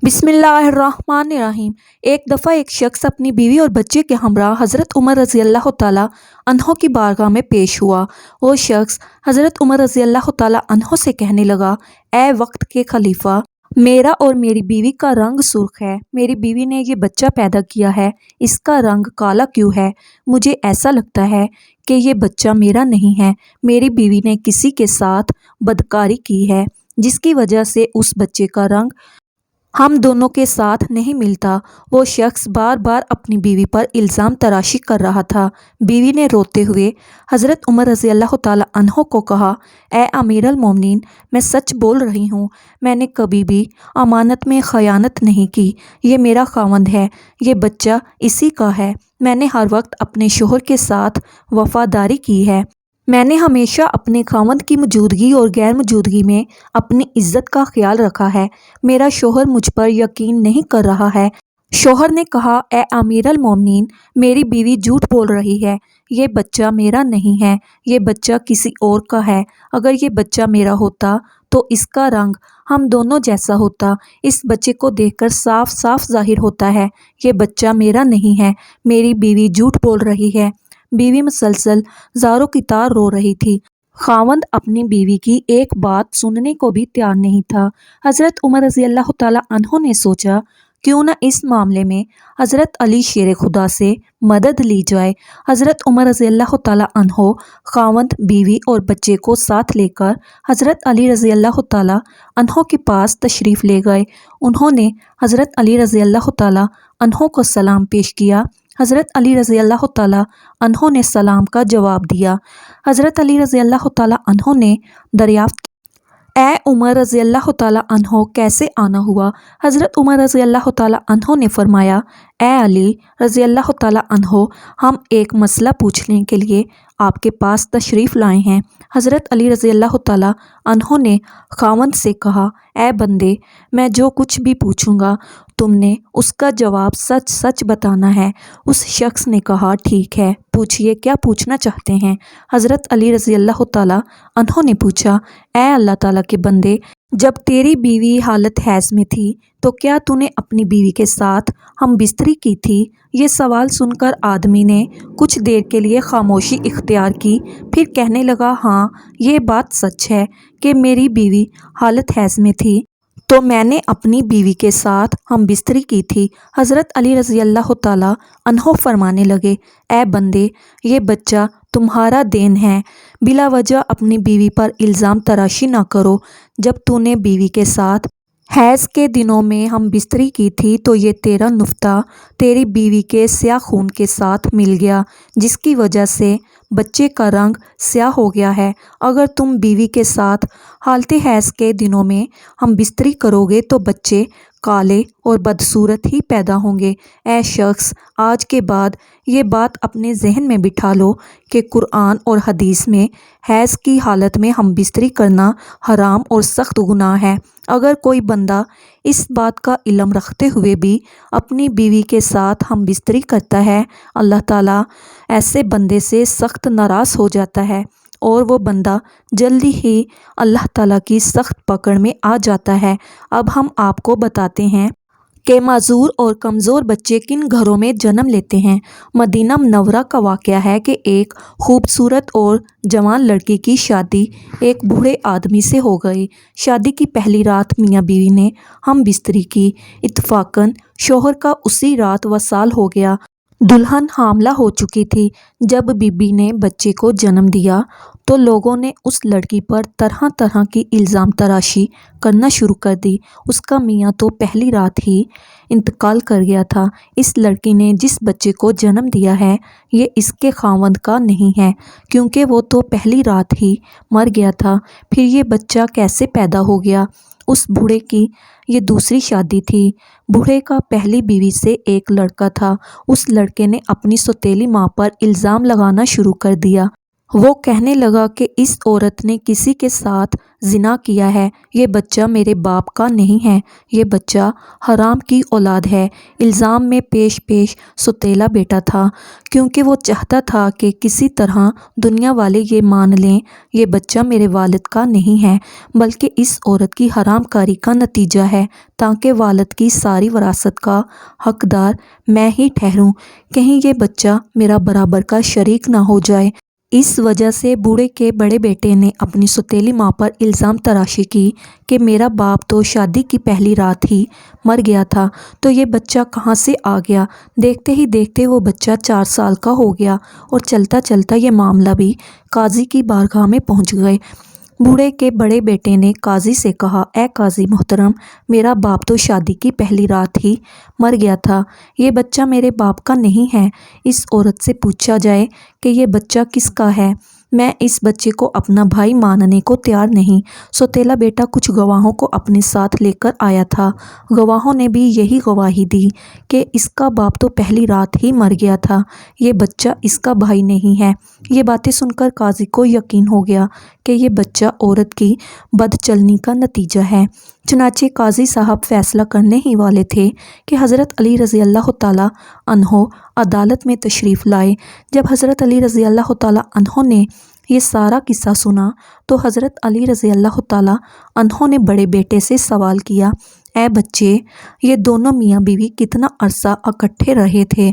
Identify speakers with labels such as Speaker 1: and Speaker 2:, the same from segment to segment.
Speaker 1: بسم اللہ الرحمن الرحیم۔ ایک دفعہ ایک شخص اپنی بیوی اور بچے کے ہمراہ حضرت عمر رضی اللہ تعالیٰ عنہ کی بارگاہ میں پیش ہوا۔ وہ شخص حضرت عمر رضی اللہ تعالیٰ عنہ سے کہنے لگا، اے وقت کے خلیفہ، میرا اور میری بیوی کا رنگ سرخ ہے۔ میری بیوی نے یہ بچہ پیدا کیا ہے، اس کا رنگ کالا کیوں ہے؟ مجھے ایسا لگتا ہے کہ یہ بچہ میرا نہیں ہے۔ میری بیوی نے کسی کے ساتھ بدکاری کی ہے، جس کی وجہ سے اس بچے کا رنگ ہم دونوں کے ساتھ نہیں ملتا۔ وہ شخص بار بار اپنی بیوی پر الزام تراشی کر رہا تھا۔ بیوی نے روتے ہوئے حضرت عمر رضی اللہ تعالیٰ عنہ کو کہا، اے امیر المومنین، میں سچ بول رہی ہوں، میں نے کبھی بھی امانت میں خیانت نہیں کی۔ یہ میرا خاوند ہے، یہ بچہ اسی کا ہے۔ میں نے ہر وقت اپنے شوہر کے ساتھ وفاداری کی ہے۔ میں نے ہمیشہ اپنے خاوند کی موجودگی اور غیر موجودگی میں اپنی عزت کا خیال رکھا ہے۔ میرا شوہر مجھ پر یقین نہیں کر رہا ہے۔ شوہر نے کہا، اے امیر المومنین، میری بیوی جھوٹ بول رہی ہے، یہ بچہ میرا نہیں ہے، یہ بچہ کسی اور کا ہے۔ اگر یہ بچہ میرا ہوتا تو اس کا رنگ ہم دونوں جیسا ہوتا۔ اس بچے کو دیکھ کر صاف صاف ظاہر ہوتا ہے یہ بچہ میرا نہیں ہے۔ میری بیوی جھوٹ بول رہی ہے۔ بیوی مسلسل زاروں کی طرح رو رہی تھی۔ خاوند اپنی بیوی کی ایک بات سننے کو بھی تیار نہیں تھا۔ حضرت عمر رضی اللہ تعالیٰ عنہ نے سوچا، کیوں نہ اس معاملے میں حضرت علی شیر خدا سے مدد لی جائے۔ حضرت عمر رضی اللہ تعالیٰ عنہ خاوند، بیوی اور بچے کو ساتھ لے کر حضرت علی رضی اللہ تعالیٰ عنہ کے پاس تشریف لے گئے۔ انہوں نے حضرت علی رضی اللہ تعالیٰ عنہ کو سلام پیش کیا۔ حضرت علی رضی اللہ تعالیٰ عنہ نے سلام کا جواب دیا۔ حضرت علی رضی اللہ تعالیٰ عنہ نے دریافت کیا، اے عمر رضی اللہ تعالیٰ عنہ، کیسے آنا ہوا؟ حضرت عمر رضی اللہ تعالیٰ عنہ نے فرمایا، اے علی رضی اللہ تعالیٰ عنہ، ہم ایک مسئلہ پوچھنے کے لیے آپ کے پاس تشریف لائے ہیں۔ حضرت علی رضی اللہ تعالیٰ عنہ نے خاوند سے کہا، اے بندے، میں جو کچھ بھی پوچھوں گا تم نے اس کا جواب سچ سچ بتانا ہے۔ اس شخص نے کہا، ٹھیک ہے، پوچھئے، کیا پوچھنا چاہتے ہیں؟ حضرت علی رضی اللہ تعالیٰ عنہ نے پوچھا، اے اللہ تعالیٰ کے بندے، جب تیری بیوی حالت حیض میں تھی تو کیا تو نے اپنی بیوی کے ساتھ ہم بستری کی تھی؟ یہ سوال سن کر آدمی نے کچھ دیر کے لیے خاموشی اختیار کی، پھر کہنے لگا، ہاں، یہ بات سچ ہے کہ میری بیوی حالت حیض میں تھی تو میں نے اپنی بیوی کے ساتھ ہم بستری کی تھی۔ حضرت علی رضی اللہ تعالیٰ عنہ فرمانے لگے، اے بندے، یہ بچہ تمہارا دین ہے، بلا وجہ اپنی بیوی پر الزام تراشی نہ کرو۔ جب تو نے بیوی کے ساتھ حیض کے دنوں میں ہم بستری کی تھی تو یہ تیرا نطفہ تیری بیوی کے سیاہ خون کے ساتھ مل گیا، جس کی وجہ سے بچے کا رنگ سیاہ ہو گیا ہے۔ اگر تم بیوی کے ساتھ حالت حیض کے دنوں میں ہم بستری کرو گے تو بچے کالے اور بدصورت ہی پیدا ہوں گے۔ اے شخص، آج کے بعد یہ بات اپنے ذہن میں بٹھا لو کہ قرآن اور حدیث میں حیض کی حالت میں ہم بستری کرنا حرام اور سخت گناہ ہے۔ اگر کوئی بندہ اس بات کا علم رکھتے ہوئے بھی اپنی بیوی کے ساتھ ہم بستری کرتا ہے، اللہ تعالیٰ ایسے بندے سے سخت ناراض ہو جاتا ہے اور وہ بندہ جلدی ہی اللہ تعالیٰ کی سخت پکڑ میں آ جاتا ہے۔ اب ہم آپ کو بتاتے ہیں کہ معذور اور کمزور بچے کن گھروں میں جنم لیتے ہیں۔ مدینہ منورہ کا واقعہ ہے کہ ایک خوبصورت اور جوان لڑکی کی شادی ایک بوڑھے آدمی سے ہو گئی۔ شادی کی پہلی رات میاں بیوی نے ہم بستری کی۔ اتفاقاً شوہر کا اسی رات وصال ہو گیا۔ دلہن حاملہ ہو چکی تھی۔ جب بی بی نے بچے کو جنم دیا تو لوگوں نے اس لڑکی پر طرح طرح کی الزام تراشی کرنا شروع کر دی۔ اس کا میاں تو پہلی رات ہی انتقال کر گیا تھا۔ اس لڑکی نے جس بچے کو جنم دیا ہے یہ اس کے خاوند کا نہیں ہے، کیونکہ وہ تو پہلی رات ہی مر گیا تھا۔ پھر یہ بچہ کیسے پیدا ہو گیا؟ اس بوڑھے کی یہ دوسری شادی تھی۔ بوڑھے کا پہلی بیوی سے ایک لڑکا تھا۔ اس لڑکے نے اپنی سوتیلی ماں پر الزام لگانا شروع کر دیا۔ وہ کہنے لگا کہ اس عورت نے کسی کے ساتھ زنا کیا ہے، یہ بچہ میرے باپ کا نہیں ہے، یہ بچہ حرام کی اولاد ہے۔ الزام میں پیش سوتیلا بیٹا تھا، کیونکہ وہ چاہتا تھا کہ کسی طرح دنیا والے یہ مان لیں یہ بچہ میرے والد کا نہیں ہے، بلکہ اس عورت کی حرام کاری کا نتیجہ ہے، تاکہ والد کی ساری وراثت کا حقدار میں ہی ٹھہروں، کہیں یہ بچہ میرا برابر کا شریک نہ ہو جائے۔ اس وجہ سے بوڑھے کے بڑے بیٹے نے اپنی سوتیلی ماں پر الزام تراشی کی کہ میرا باپ تو شادی کی پہلی رات ہی مر گیا تھا، تو یہ بچہ کہاں سے آ گیا۔ دیکھتے ہی دیکھتے وہ بچہ 4 سال کا ہو گیا اور چلتا چلتا یہ معاملہ بھی قاضی کی بارگاہ میں پہنچ گئے۔ بوڑھے کے بڑے بیٹے نے قاضی سے کہا، اے قاضی محترم، میرا باپ تو شادی کی پہلی رات ہی مر گیا تھا، یہ بچہ میرے باپ کا نہیں ہے۔ اس عورت سے پوچھا جائے کہ یہ بچہ کس کا ہے، میں اس بچے کو اپنا بھائی ماننے کو تیار نہیں۔ سوتیلا بیٹا کچھ گواہوں کو اپنے ساتھ لے کر آیا تھا، گواہوں نے بھی یہی گواہی دی کہ اس کا باپ تو پہلی رات ہی مر گیا تھا، یہ بچہ اس کا بھائی نہیں ہے۔ یہ باتیں سن کر قاضی کو یقین ہو گیا کہ یہ بچہ عورت کی بد چلنی کا نتیجہ ہے۔ چنانچہ قاضی صاحب فیصلہ کرنے ہی والے تھے کہ حضرت علی رضی اللہ تعالیٰ عنہ عدالت میں تشریف لائے۔ جب حضرت علی رضی اللہ تعالیٰ عنہ نے یہ سارا قصہ سنا تو حضرت علی رضی اللہ تعالیٰ عنہ نے بڑے بیٹے سے سوال کیا، اے بچے، یہ دونوں میاں بیوی کتنا عرصہ اکٹھے رہے تھے،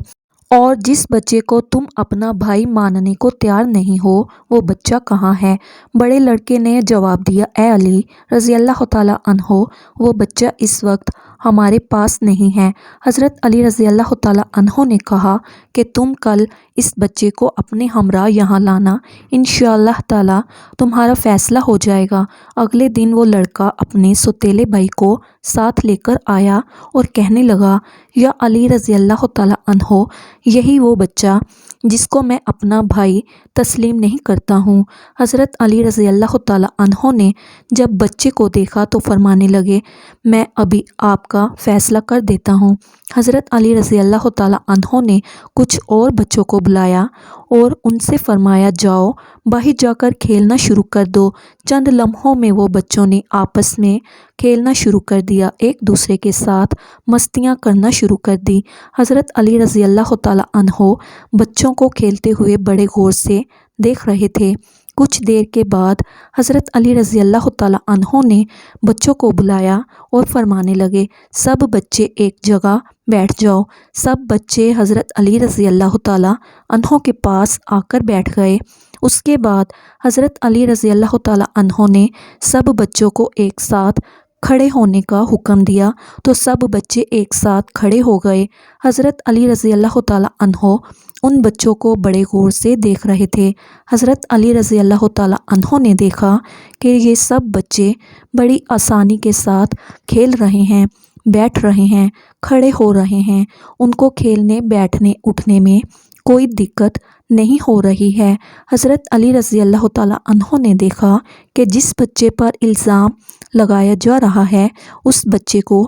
Speaker 1: اور جس بچے کو تم اپنا بھائی ماننے کو تیار نہیں ہو وہ بچہ کہاں ہے؟ بڑے لڑکے نے جواب دیا، اے علی رضی اللہ تعالیٰ عنہ، وہ بچہ اس وقت ہمارے پاس نہیں ہے۔ حضرت علی رضی اللہ تعالیٰ عنہ نے کہا کہ تم کل اس بچے کو اپنے ہمراہ یہاں لانا، انشاءاللہ تعالیٰ تمہارا فیصلہ ہو جائے گا۔ اگلے دن وہ لڑکا اپنے سوتیلے بھائی کو ساتھ لے کر آیا اور کہنے لگا، یا علی رضی اللہ تعالیٰ عنہ، یہی وہ بچہ جس کو میں اپنا بھائی تسلیم نہیں کرتا ہوں۔ حضرت علی رضی اللہ تعالیٰ عنہ نے جب بچے کو دیکھا تو فرمانے لگے، میں ابھی آپ کا فیصلہ کر دیتا ہوں۔ حضرت علی رضی اللہ تعالیٰ عنہ نے کچھ اور بچوں کو بلایا اور ان سے فرمایا، جاؤ باہر جا کر کھیلنا شروع کر دو۔ چند لمحوں میں وہ بچوں نے آپس میں کھیلنا شروع کر دیا، ایک دوسرے کے ساتھ مستیاں کرنا شروع کر دی۔ حضرت علی رضی اللہ تعالیٰ عنہ بچوں کو کھیلتے ہوئے بڑے غور سے دیکھ رہے تھے۔ کچھ دیر کے بعد حضرت علی رضی اللہ تعالیٰ عنہ نے بچوں کو بلایا اور فرمانے لگے، سب بچے ایک جگہ بیٹھ جاؤ۔ سب بچے حضرت علی رضی اللہ تعالیٰ عنہ کے پاس آ کر بیٹھ گئے۔ اس کے بعد حضرت علی رضی اللہ تعالیٰ عنہ نے سب بچوں کو ایک ساتھ کھڑے ہونے کا حکم دیا تو سب بچے ایک ساتھ کھڑے ہو گئے۔ حضرت علی رضی اللہ تعالیٰ عنہ ان بچوں کو بڑے غور سے دیکھ رہے تھے۔ حضرت علی رضی اللہ تعالیٰ عنہ نے دیکھا کہ یہ سب بچے بڑی آسانی کے ساتھ کھیل رہے ہیں، بیٹھ رہے ہیں، کھڑے ہو رہے ہیں، ان کو کھیلنے بیٹھنے اٹھنے میں کوئی دقت نہیں ہو رہی ہے۔ حضرت علی رضی اللہ تعالیٰ عنہ نے دیکھا کہ جس بچے پر الزام لگایا جا رہا ہے اس بچے کو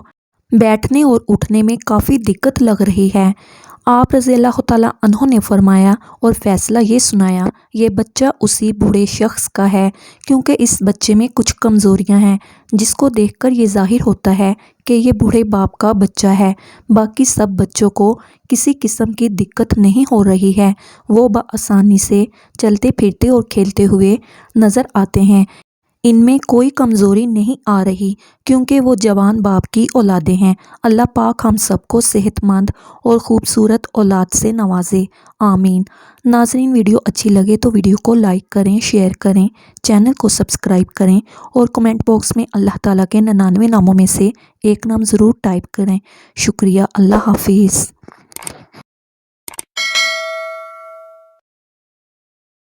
Speaker 1: بیٹھنے اور اٹھنے میں کافی دقت لگ رہی ہے۔ آپ رضی اللہ تعالیٰ عنہ نے فرمایا اور فیصلہ یہ سنایا، یہ بچہ اسی بوڑھے شخص کا ہے، کیونکہ اس بچے میں کچھ کمزوریاں ہیں جس کو دیکھ کر یہ ظاہر ہوتا ہے کہ یہ بوڑھے باپ کا بچہ ہے۔ باقی سب بچوں کو کسی قسم کی دقت نہیں ہو رہی ہے، وہ بآسانی سے چلتے پھرتے اور کھیلتے ہوئے نظر آتے ہیں، ان میں کوئی کمزوری نہیں آ رہی، کیونکہ وہ جوان باپ کی اولادیں ہیں۔ اللہ پاک ہم سب کو صحت مند اور خوبصورت اولاد سے نوازے، آمین۔ ناظرین، ویڈیو اچھی لگے تو ویڈیو کو لائک کریں، شیئر کریں، چینل کو سبسکرائب کریں اور کمنٹ باکس میں اللہ تعالیٰ کے 99 ناموں میں سے ایک نام ضرور ٹائپ کریں۔ شکریہ، اللہ حافظ۔